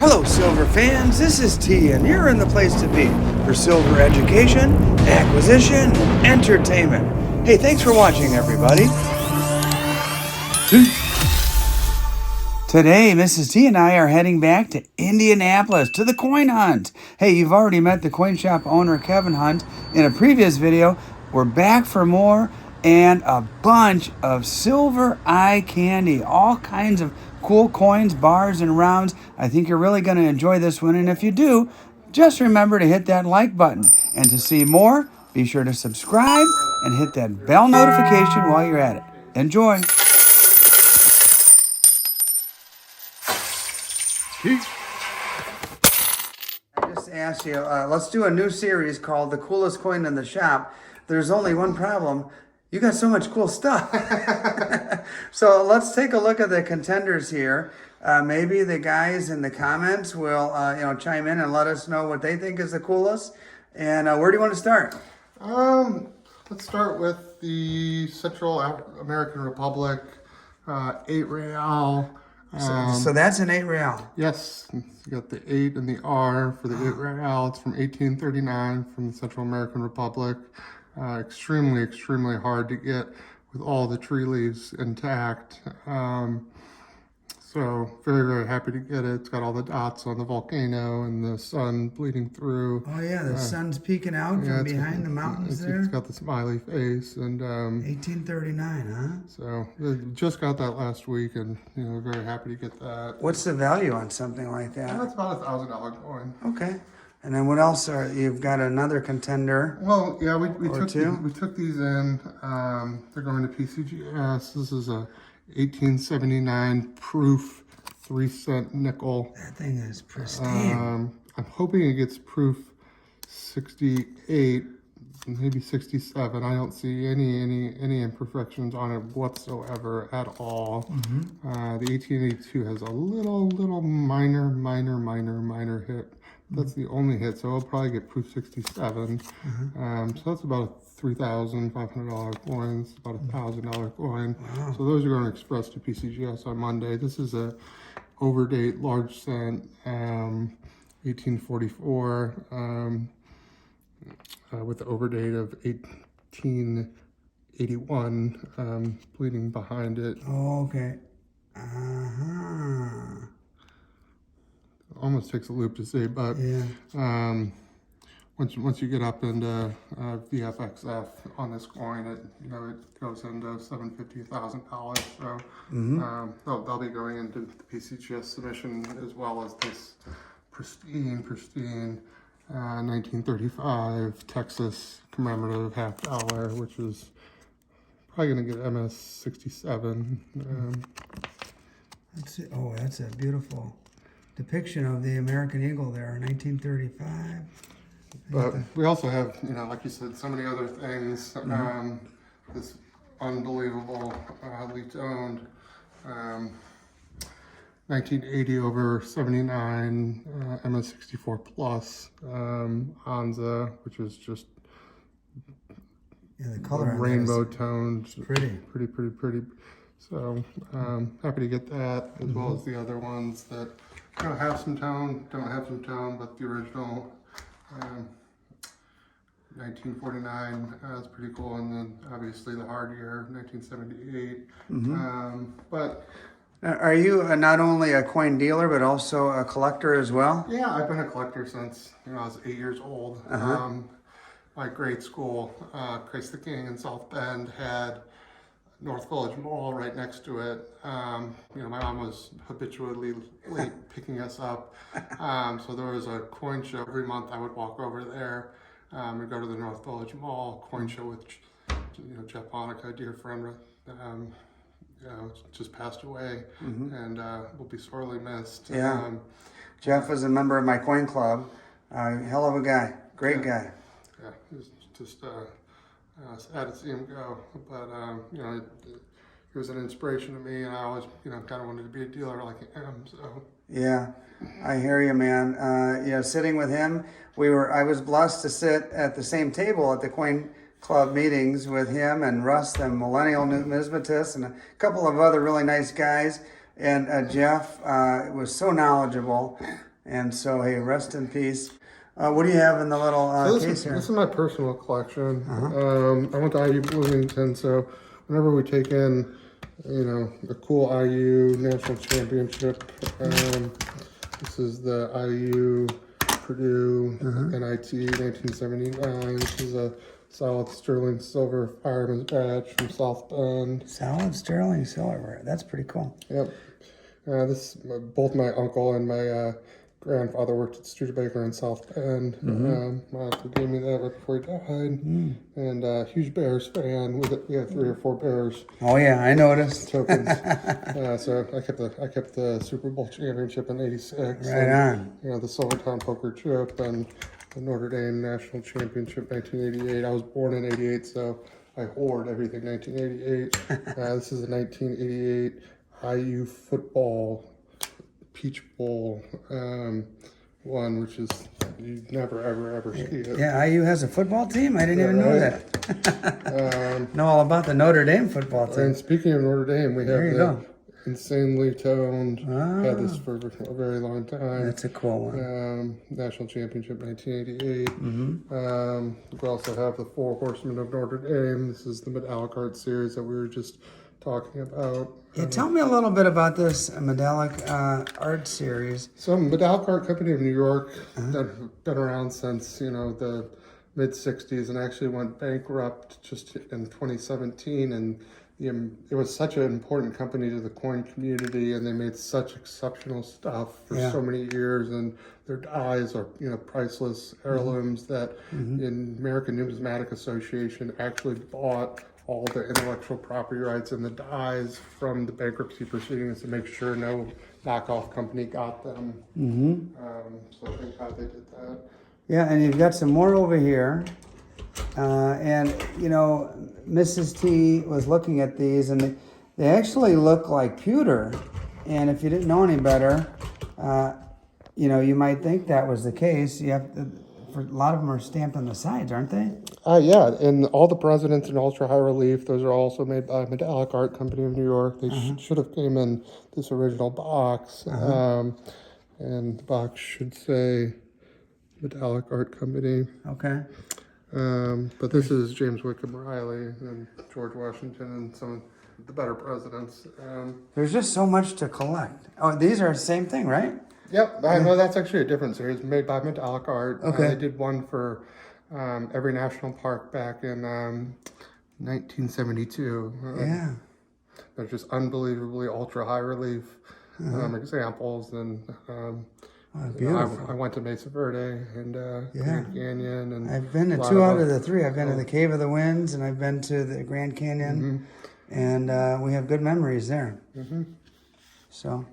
Hello, silver fans. This is T, and you're in the place to be for silver education, acquisition, and entertainment. Hey, thanks for watching, everybody. Today, Mrs. T and I are heading back to Indianapolis to the coin hunt. Hey, you've already met the coin shop owner, Kevin Hunt, in a previous video. We're back for more and a bunch of silver eye candy, all kinds of cool coins, bars, and rounds. I think you're really going to enjoy this one, and if you do, just remember to hit that like button. And to see more, be sure to subscribe and hit that bell notification while you're at it. Enjoy. I just asked you, let's do a new series called The Coolest Coin in the Shop. There's only one problem. You got so much cool stuff. So let's take a look at the contenders here. Maybe the guys in the comments will chime in and let us know what they think is the coolest. And where do you want to start? Let's start with the Central American Republic, 8 real. So that's an 8 real. Yes, you got the 8 and the R for the 8 real. It's from 1839 from the Central American Republic. Extremely, extremely hard to get with all the tree leaves intact. So very, very happy to get it. It's got all the dots on the volcano and the sun bleeding through. Oh yeah, the sun's peeking out from behind the mountains there. It's got the smiley face and 1839, huh? So just got that last week, and very happy to get that. What's the value on something like that? That's about $1,000 coin. Okay. And then what else you've got another contender? Well, yeah, we took these in. They're going to PCGS. This is a 1879 proof 3-cent nickel. That thing is pristine. I'm hoping it gets proof 68, maybe 67. I don't see any imperfections on it whatsoever at all. The 1882 has a little minor hit. That's the only hit, so I'll probably get proof 67. So that's about a $3,500 coin. It's about a $1,000 coin. Wow. So those are going to express to PCGS on Monday. This is a overdate large cent, 1844, with the overdate of 1881 bleeding behind it. Oh, okay. Almost takes a loop to say, but yeah. Once you get up into VFXF on this coin, it goes into $750,000. So they'll be going into the PCGS submission as well as this pristine 1935 Texas commemorative $50, which is probably going to get MS 67. Let's see. Oh, that's a beautiful depiction of the American Eagle there, 1935. But we also have, like you said, so many other things. This unbelievable leaked owned 1980 over 79 MS64 Plus Anza, which is just the color rainbow toned, pretty. So happy to get that, as well as the other ones that have some tone, don't have some tone, but the original 1949 is pretty cool, and then obviously the hard year 1978. But are you not only a coin dealer but also a collector as well? Yeah, I've been a collector since I was 8 years old. My grade school, Christ the King in South Bend, had North Village Mall right next to it. My mom was habitually late picking us up. So there was a coin show every month. I would walk over there. We'd go to the North Village Mall coin show with, Jeff Hanukkah, a dear friend, just passed away, and will be sorely missed. Yeah. Jeff was a member of my coin club. Hell of a guy. Great guy. Yeah, he was just sad to see him go, but he was an inspiration to me, and I always kind of wanted to be a dealer like him. So yeah, I hear you, man. Sitting with him, I was blessed to sit at the same table at the coin club meetings with him and Russ, the millennial numismatist, and a couple of other really nice guys. And Jeff was so knowledgeable And so, hey, rest in peace. What do you have in the little case here? This is my personal collection. I went to IU Bloomington, so whenever we take in, the cool IU national championship, this is the IU Purdue NIT 1979. This is a solid sterling silver fireman's badge from South Bend. Solid sterling silver. That's pretty cool. Yep. Both my uncle and my grandfather worked at Studebaker in South Bend. My uncle gave me that right before he died. And huge Bears fan. We had 3 or 4 Bears. Oh yeah, I noticed. Tokens. So I kept the Super Bowl championship in '86. Right on. The Silvertown poker chip and the Notre Dame national championship 1988. I was born in '88, so I hoard everything 1988. This is a 1988 IU football Peach Bowl one, which is, you never, ever see it. Yeah, IU has a football team? I didn't even know that. Know all about the Notre Dame football team. And speaking of Notre Dame, we have the insanely toned, had this for a very long time. That's a cool one. National championship 1988. We also have the 4 Horsemen of Notre Dame. This is the metallic art series that we were just talking about. Yeah, tell me a little bit about this metallic art series. So, Metallic Art Company of New York, been around since the mid '60s, and actually went bankrupt just in 2017. And it was such an important company to the coin community, and they made such exceptional stuff for so many years. And their dies are priceless heirlooms that the American Numismatic Association actually bought all the intellectual property rights and the dies from the bankruptcy proceedings to make sure no knockoff company got them. So thank God they did that. Yeah, and you've got some more over here. And, Mrs. T was looking at these, and they actually look like pewter. And if you didn't know any better, you might think that was the case. You have to, a lot of them are stamped on the sides, aren't they? Yeah, and all the presidents in ultra high relief, those are also made by Metallic Art Company of New York. They should have came in this original box. And the box should say Metallic Art Company. Okay. But this is James Whitcomb Riley and George Washington and some of the better presidents. There's just so much to collect. Oh, these are the same thing, right? Yep, I know that's actually a different series made by Metallic Art. Okay. They did one for every national park back in 1972. Yeah. They're just unbelievably ultra high relief examples. And beautiful. I went to Mesa Verde and Grand Canyon. And I've been to 2 out of the 3. I've been to the Cave of the Winds, and I've been to the Grand Canyon. And we have good memories there. So...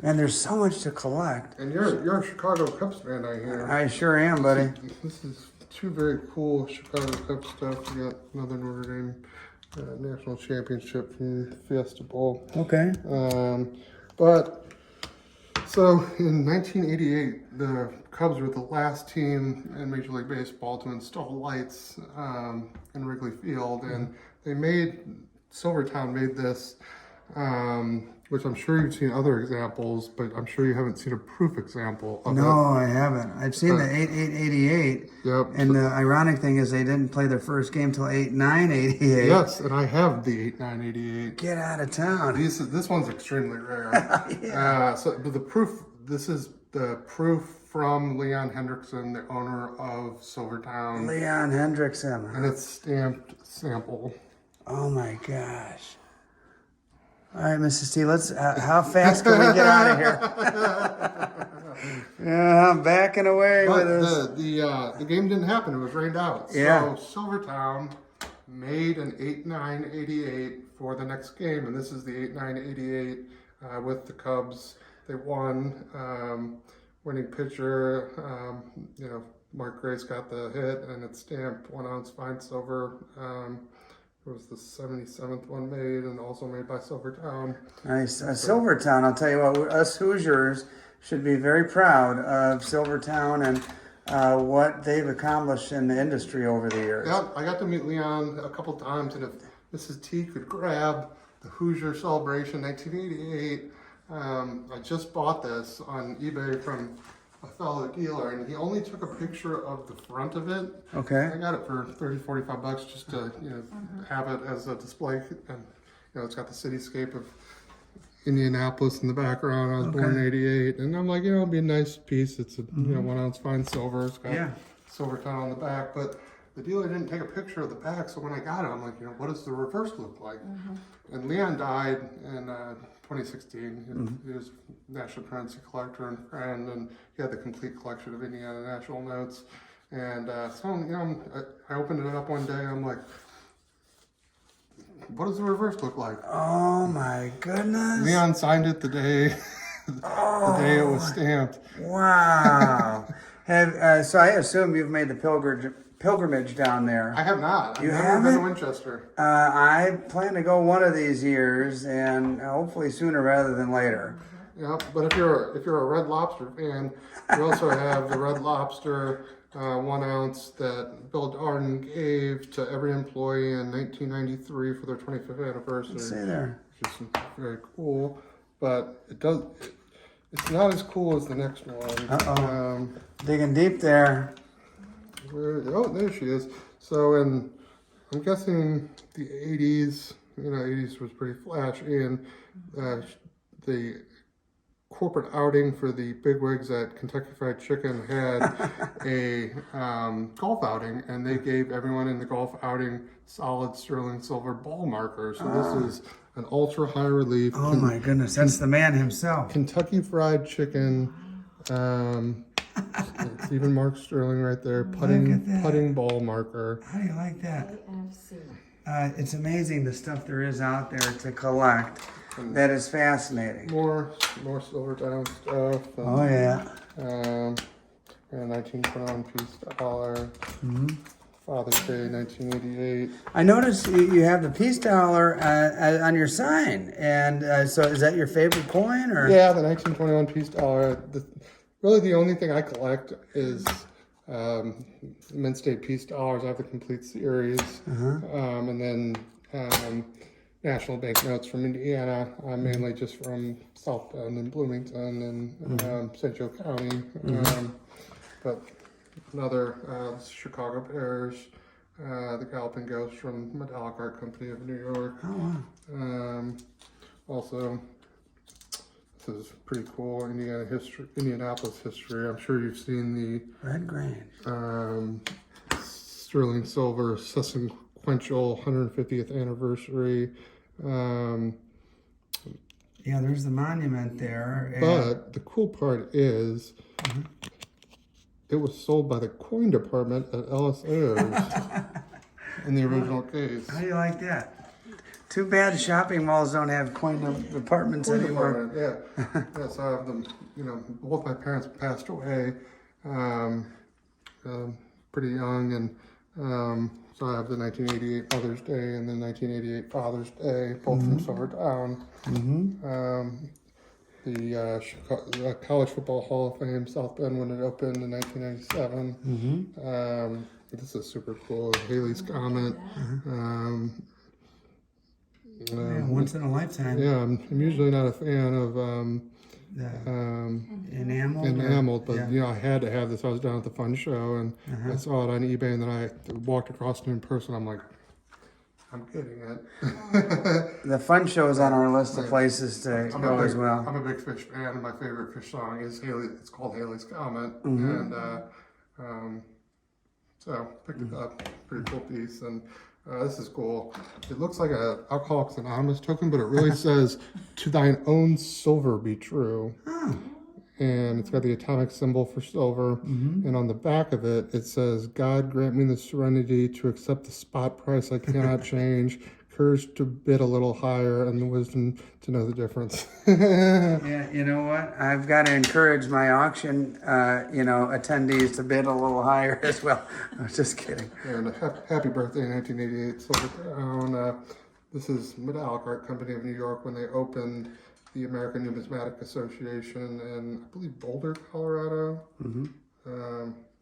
And there's so much to collect. And you're a Chicago Cubs fan, I hear. I sure am, buddy. This is 2 very cool Chicago Cubs stuff. We got another Notre Dame national championship from the Fiesta Bowl. Okay. So in 1988, the Cubs were the last team in Major League Baseball to install lights in Wrigley Field, and Silvertown made this. Which I'm sure you've seen other examples, but I'm sure you haven't seen a proof example of it. No, I haven't. I've seen the 8-8-88. Yep. And the ironic thing is they didn't play their first game till 8-9-88. Yes, and I have the 8-9-88. Get out of town. This one's extremely rare. But this is the proof from Leon Hendrickson, the owner of Silvertown. Leon Hendrickson. And it's stamped sample. Oh my gosh. All right, Mrs. T, let's, how fast can we get out of here? Yeah, I'm backing away with this. The game didn't happen. It was rained out. Yeah. So Silvertown made an 8-9-88 for the next game, and this is the 8-9-88 with the Cubs. They won. Winning pitcher, Mark Grace got the hit, and it's stamped 1 ounce fine silver. It was the 77th one made, and also made by Silvertown. Nice. Silvertown, I'll tell you what, us Hoosiers should be very proud of Silvertown and what they've accomplished in the industry over the years. Yeah, I got to meet Leon a couple times, and if Mrs. T could grab the Hoosier Celebration 1988 I just bought this on eBay from a fellow dealer, and he only took a picture of the front of it. Okay. I got it for 30, 45 bucks just to, have it as a display. And, it's got the cityscape of Indianapolis in the background. I was born in '88, and I'm like, it'd be a nice piece. It's a 1 ounce fine silver. It's got silver tone on the back, but the dealer didn't take a picture of the back. So when I got it, I'm like, what does the reverse look like? And Leon died in 2016. He was a national currency collector and friend, and he had the complete collection of Indiana national notes. And so I opened it up one day. I'm like, what does the reverse look like? Oh my goodness! Leon signed it the day the day it was stamped. Wow. So I assume you've made the pilgrimage down there. I have not. You I've never been to haven't? Winchester. I plan to go one of these years, and hopefully sooner rather than later. Yeah, but if you're a Red Lobster fan, you also have the Red Lobster 1 ounce that Bill Darden gave to every employee in 1993 for their 25th anniversary. Let's see there. Which is very cool, but it's not as cool as the next one. Digging deep there. There she is. So I'm guessing the 80s, 80s was pretty flashy, and the corporate outing for the bigwigs at Kentucky Fried Chicken had a golf outing, and they gave everyone in the golf outing solid sterling silver ball markers. So this is an ultra high relief. Oh my goodness, that's the man himself. Kentucky Fried Chicken. It's even marked sterling right there. Putting ball marker. How do you like that? It's amazing the stuff there is out there to collect. That is fascinating. More silver down stuff. Oh yeah. And 1921 piece dollar. Father's Day 1988. I noticed you have the peace dollar on your sign, and so is that your favorite coin, or? Yeah, the 1921 piece dollar. Really, the only thing I collect is Mint State piece dollars. I have the complete series, and then national banknotes from Indiana, mainly just from South Bend and Bloomington and St. Joe County. But another Chicago Bears, the Galloping Ghost from Metallic Art Company of New York. Oh wow. Also, this is pretty cool. Indianapolis history. I'm sure you've seen the Red Grange. sterling silver sesquiquential 150th anniversary. Yeah, there's the monument there. But the cool part is it was sold by the coin department at Ellis Ayers in the original case. How do you like that? Too bad shopping malls don't have coin departments anymore. Yeah, so I have them, both my parents passed away pretty young, and so I have the 1988 Mother's Day and the 1988 Father's Day, both from Silvertown. The College Football Hall of Fame, South Bend, when it opened in 1997. This is super cool. Haley's Comet. Once in a lifetime. Yeah, I'm usually not a fan of enameled, but I had to have this. I was down at the fun show, and I saw it on eBay, and then I walked across it in person. I'm like, I'm getting it. The fun show is on our list of places to go as well. I'm a big Fish fan, and my favorite Fish song is Haley. It's called Haley's Comet, and so picked it up. Pretty cool piece, and this is cool. It looks like a Alcoholics Anonymous token, but it really says, "To thine own silver be true." And it's got the atomic symbol for silver. And on the back of it, it says, "God grant me the serenity to accept the spot price I cannot change, courage to bid a little higher, and the wisdom to know the difference." Yeah, you know what? I've got to encourage my auction, attendees to bid a little higher as well. I was just kidding. And happy birthday, 1988, Silvertown. This is Metallic Art Company of New York when they opened the American Numismatic Association in, I believe, Boulder, Colorado.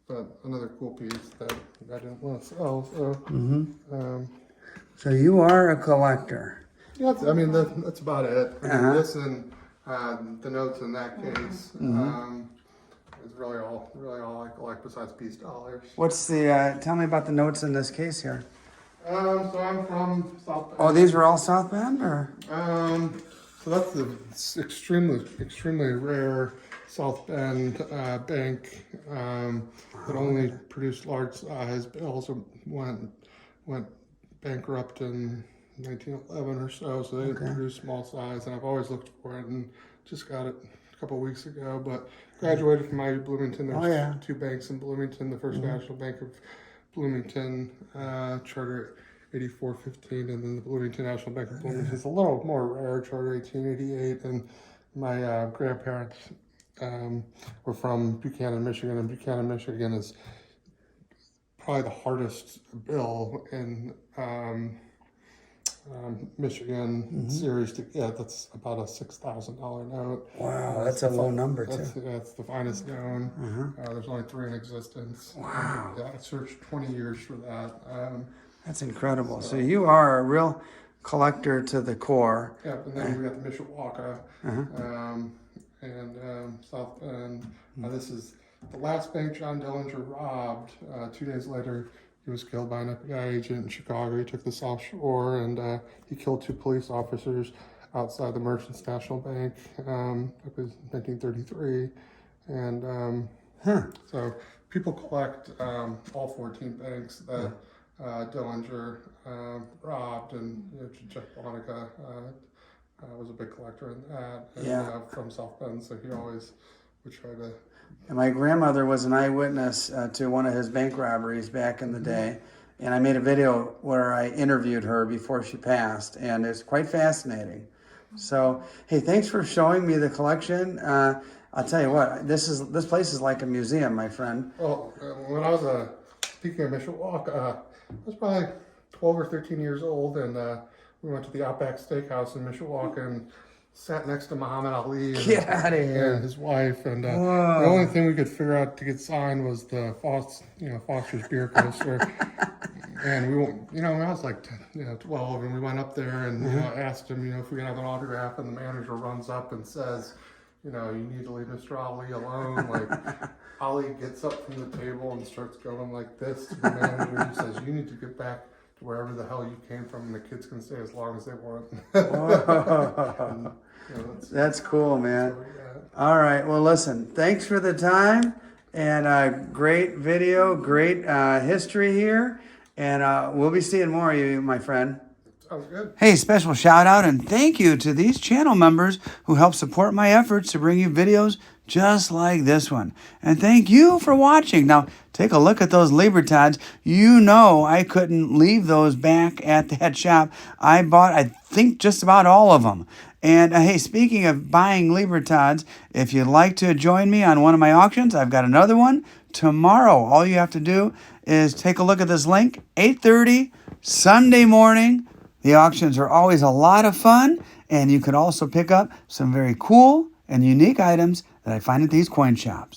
But another cool piece that I didn't want to sell. So you are a collector. Yeah, that's about it. I mean, this and The notes in that case is really all I collect besides peace dollars. What's the, tell me about the notes in this case here. So I'm from South Bend. Oh, these were all South Bend, or? So that's the extremely rare South Bend bank that only produced large size, but also went bankrupt in 1911 or so. So they didn't produce small size, and I've always looked for it and just got it a couple of weeks ago. But graduated from IU Bloomington. There's two banks in Bloomington. The First National Bank of Bloomington, charter 8415, and then the Bloomington National Bank of Bloomington is a little more rare, charter 1888. And my grandparents were from Buchanan, Michigan, and Buchanan, Michigan is probably the hardest bill in Michigan series to get. That's about a $6,000 note. Wow, that's a low number too. That's the finest known. There's only 3 in existence. Wow. Yeah, I searched 20 years for that. That's incredible. So you are a real collector to the core. Yeah, and then we got the Mishawaka and South Bend. This is the last bank John Dillinger robbed. 2 days later, he was killed by an FBI agent in Chicago. He took the South Shore and he killed 2 police officers outside the Merchants National Bank. It was 1933. And so people collect all 14 banks that Dillinger robbed, and Jeff Bonica was a big collector in that. And, from South Bend, so he always would try to. And my grandmother was an eyewitness to one of his bank robberies back in the day. And I made a video where I interviewed her before she passed, and it's quite fascinating. So, hey, thanks for showing me the collection. I'll tell you what, this place is like a museum, my friend. Well, when I was speaking of Mishawaka, I was probably 12 or 13 years old, and we went to the Outback Steakhouse in Mishawaka and sat next to Muhammad Ali and his wife. And the only thing we could figure out to get signed was the Foster's beer coaster. And we, when I was like 12, and we went up there and asked him, if we can have an autograph, and the manager runs up and says, you need to leave Mr. Ali alone. Like, Ali gets up from the table and starts going like this to the manager. He says, you need to get back to wherever the hell you came from, and the kids can stay as long as they want. And, that's cool, man. All right. Well, listen, thanks for the time, and great video, great history here. And we'll be seeing more of you, my friend. Sounds good. Hey, special shout out and thank you to these channel members who help support my efforts to bring you videos just like this one. And thank you for watching. Now, take a look at those Libertads. I couldn't leave those back at that shop. I bought, I think, just about all of them. And hey, speaking of buying Libertads, if you'd like to join me on one of my auctions, I've got another one tomorrow. All you have to do is take a look at this link, 8:30 Sunday morning. The auctions are always a lot of fun, and you can also pick up some very cool and unique items that I find at these coin shops.